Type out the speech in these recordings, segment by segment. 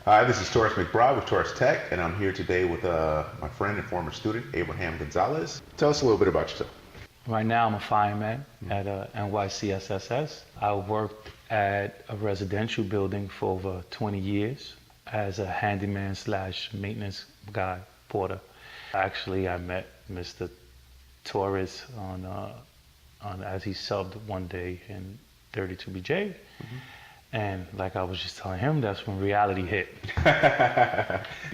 Hi, this is Torres McBride with Torres Tech, and I'm here today with my friend and former student, Abraham Gonzalez. Tell us a little bit about yourself. Right now, I'm a fireman at NYCSSS. I worked at a residential building for over 20 years as a handyman slash maintenance guy, porter. Actually, I met Mr. Torres on as he subbed one day in 32BJ. And like I was just telling him, that's when reality hit.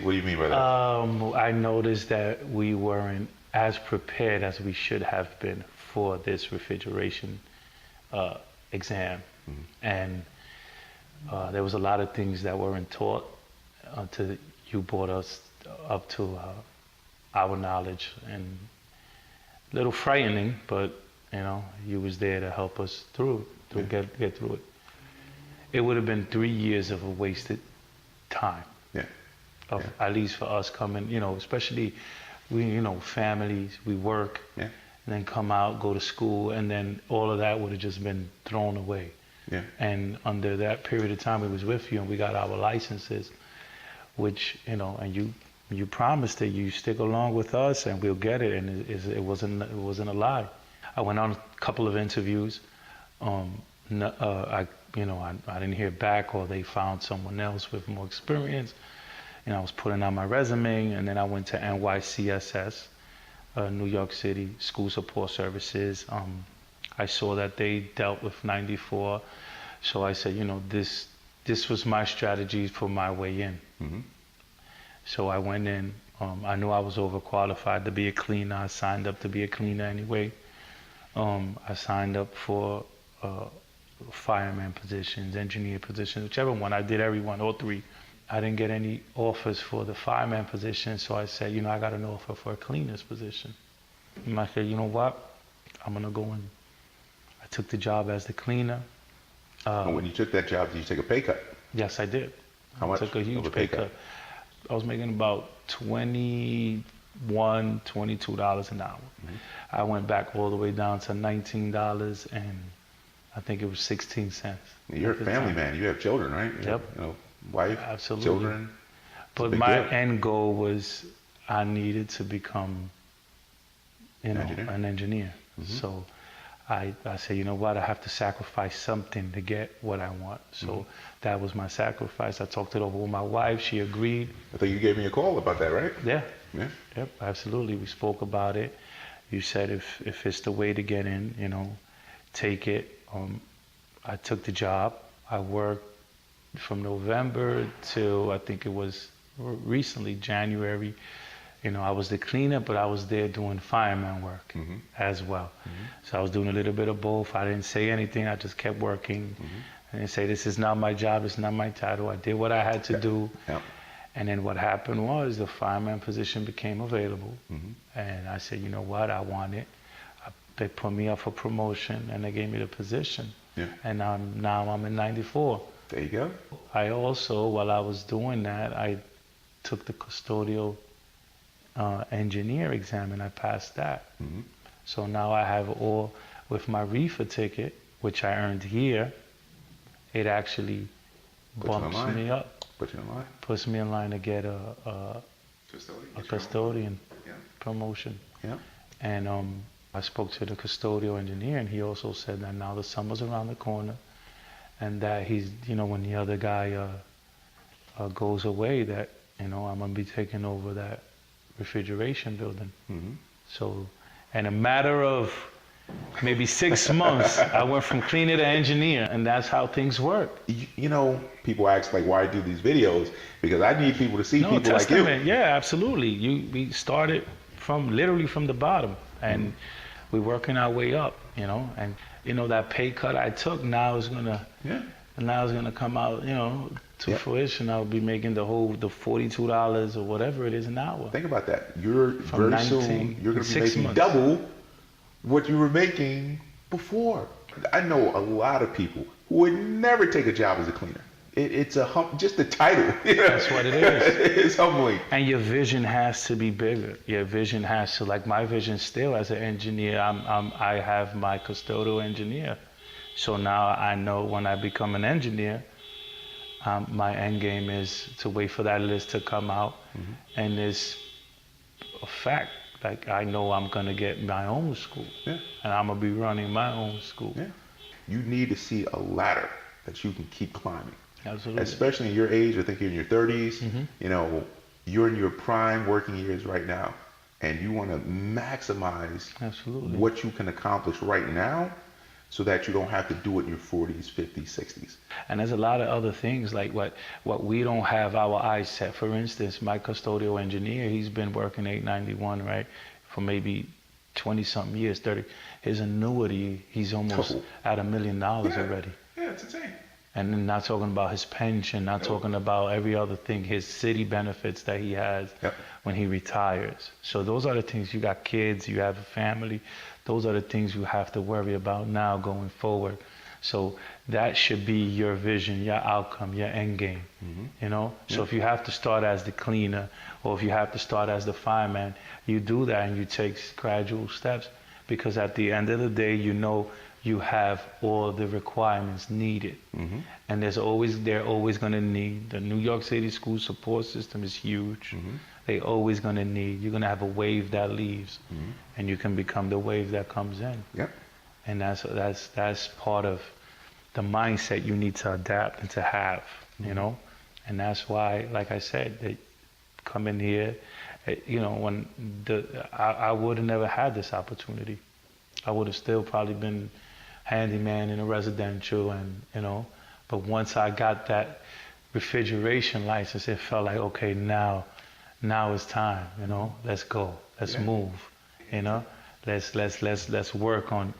What do you mean by that? I noticed that we weren't as prepared as we should have been for this refrigeration exam. And there was a lot of things that weren't taught until you brought us up to our knowledge, and a little frightening, but you know, you was there to help us through, get through it. It would have been 3 years of a wasted time. At least for us coming, you know, especially we, you know, families, we work, and then come out, go to school, and then all of that would have just been thrown away. And under that period of time we was with you and we got our licenses, which, you know, and you promised that you stick along with us and we'll get it, and it wasn't a lie. I went on a couple of interviews. I didn't hear back, or they found someone else with more experience. And I was putting out my resume, and then I went to NYCSS, New York City School Support Services. I saw that they dealt with 94, so I said, you know, this was my strategy for my way in. So I went in. I knew I was overqualified to be a cleaner. I signed up to be a cleaner anyway. I signed up for fireman positions, engineer positions, whichever one. I did every one, all three. I didn't get any offers for the fireman position, so I said, you know, I got an offer for a cleaner's position. And I said, you know what, I'm gonna go in. I took the job as the cleaner. And when you took that job, did you take a pay cut? Yes, I did. How much? I took a huge of a pay cut. I was making about $21, $22 an hour. I went back all the way down to $19 and I think it was 16 cents. You're a family man. You have children, right? Yep. You know, wife, absolutely. children. But my end goal was I needed to become, you know, an engineer. So I said, you know what, I have to sacrifice something to get what I want. So that was my sacrifice. I talked it over with my wife. She agreed. I think you gave me a call about that, right? Yeah. Yep, absolutely. We spoke about it. You said if it's the way to get in, you know, take it. I took the job. I worked from November till I think it was recently, January. You know, I was the cleaner, but I was there doing fireman work as well. So I was doing a little bit of both. I didn't say anything. I just kept working. I didn't say, this is not my job, it's not my title. I did what I had to do. And then what happened was the fireman position became available. And I said, you know what, I want it. They put me up for promotion and they gave me the position. And now I'm in 94. There you go. I also, while I was doing that, I took the custodial engineer exam and I passed that. So now I have all, with my reefer ticket, which I earned here, it actually bumps me up. Puts me in line to get a custodian promotion. And I spoke to the custodial engineer, and he also said that now the summer's around the corner, and that he's, you know, when the other guy goes away, that, you know, I'm gonna be taking over that refrigeration building. So, in a matter of maybe 6 months, I went from cleaner to engineer, and that's how things work. You know, people ask, like, why I do these videos, because I need people to see people like you. Yeah, absolutely. We started literally from the bottom, and we're working our way up, you know. And you know, that pay cut I took now is gonna come out, you know, to fruition. I'll be making the $42 or whatever it is an hour. Think about that. Very soon you're gonna be making double what you were making before. I know a lot of people who would never take a job as a cleaner. It's just the title. That's what it is. It's humbling. And your vision has to be bigger. Your vision has to, like my vision still as an engineer, I have my custodial engineer. So now I know when I become an engineer, My end game is to wait for that list to come out, and it's a fact. Like I know I'm gonna get my own school, and I'm gonna be running my own school. Yeah. You need to see a ladder that you can keep climbing. Absolutely. Especially in your age, I think you're in your 30s. You know, you're in your prime working years right now, and you want to maximize what you can accomplish right now, so that you don't have to do it in your 40s, 50s, 60s. And there's a lot of other things like what we don't have our eyes set. For instance, my custodial engineer, he's been working 891, right, for maybe 20 something years, 30. His annuity, he's almost at $1 million already. Yeah, it's insane. And then not talking about his pension, not talking about every other thing, his city benefits that he has when he retires. So those are the things. You got kids, you have a family. Those are the things you have to worry about now going forward. So that should be your vision, your outcome, your end game. You know. So if you have to start as the cleaner, or if you have to start as the fireman, you do that and you take gradual steps, because at the end of the day, you know you have all the requirements needed. And they're always going to need, the New York City school support system is huge. They're always going to need, you're going to have a wave that leaves, and you can become the wave that comes in. And that's part of the mindset you need to adapt and to have, you know. And that's why, like I said, they come in here, you know, when I would have never had this opportunity. I would have still probably been handyman in a residential, and you know, but once I got that refrigeration license, it felt like, okay, now it's time, you know, let's go, let's move, you know, let's work on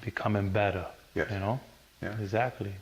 becoming better, you know. Exactly.